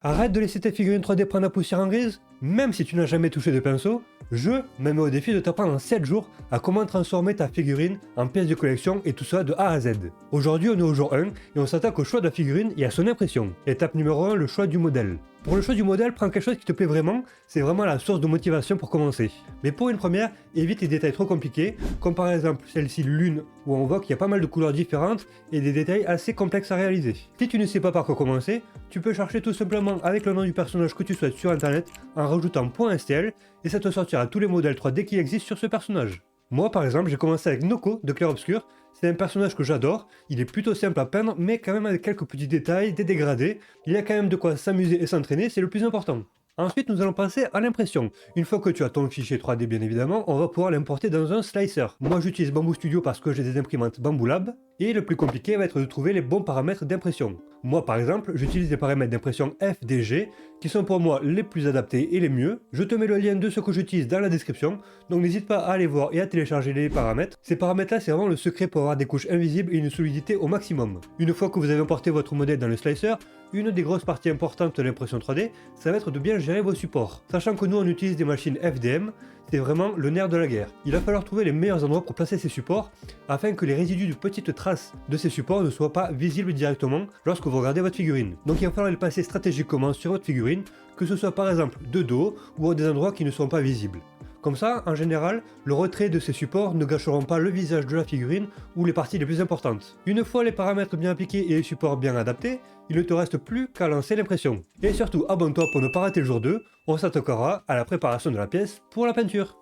Arrête de laisser tes figurines 3D prendre la poussière en grise. Même si tu n'as jamais touché de pinceau, je me mets au défi de t'apprendre en 7 jours à comment transformer ta figurine en pièce de collection et tout ça de A à Z. Aujourd'hui on est au jour 1 et on s'attaque au choix de la figurine et à son impression. Étape numéro 1, le choix du modèle. Pour le choix du modèle, prends quelque chose qui te plaît vraiment, c'est vraiment la source de motivation pour commencer. Mais pour une première, évite les détails trop compliqués, comme par exemple celle-ci Lune, où on voit qu'il y a pas mal de couleurs différentes et des détails assez complexes à réaliser. Si tu ne sais pas par quoi commencer, tu peux chercher tout simplement avec le nom du personnage que tu souhaites sur internet en rajoutant .stl et ça te sortira tous les modèles 3D qui existent sur ce personnage. Moi par exemple j'ai commencé avec Noko de Clair Obscur, c'est un personnage que j'adore, il est plutôt simple à peindre mais quand même avec quelques petits détails, des dégradés, il y a quand même de quoi s'amuser et s'entraîner, c'est le plus important. Ensuite nous allons passer à l'impression. Une fois que tu as ton fichier 3D bien évidemment, on va pouvoir l'importer dans un slicer. Moi j'utilise Bamboo Studio parce que j'ai des imprimantes Bamboo Lab, et le plus compliqué va être de trouver les bons paramètres d'impression. Moi par exemple, j'utilise des paramètres d'impression FDG, qui sont pour moi les plus adaptés et les mieux. Je te mets le lien de ce que j'utilise dans la description, donc n'hésite pas à aller voir et à télécharger les paramètres. Ces paramètres là c'est vraiment le secret pour avoir des couches invisibles et une solidité au maximum. Une fois que vous avez importé votre modèle dans le slicer, une des grosses parties importantes de l'impression 3D, ça va être de bien gérer vos supports. Sachant que nous on utilise des machines FDM, c'est vraiment le nerf de la guerre. Il va falloir trouver les meilleurs endroits pour placer ces supports, afin que les résidus de petites traces de ces supports ne soient pas visibles directement lorsque vous regardez votre figurine. Donc il va falloir les placer stratégiquement sur votre figurine, que ce soit par exemple de dos ou à des endroits qui ne sont pas visibles. Comme ça, en général, le retrait de ces supports ne gâcheront pas le visage de la figurine ou les parties les plus importantes. Une fois les paramètres bien appliqués et les supports bien adaptés, il ne te reste plus qu'à lancer l'impression. Et surtout, abonne-toi pour ne pas rater le jour 2, on s'attaquera à la préparation de la pièce pour la peinture.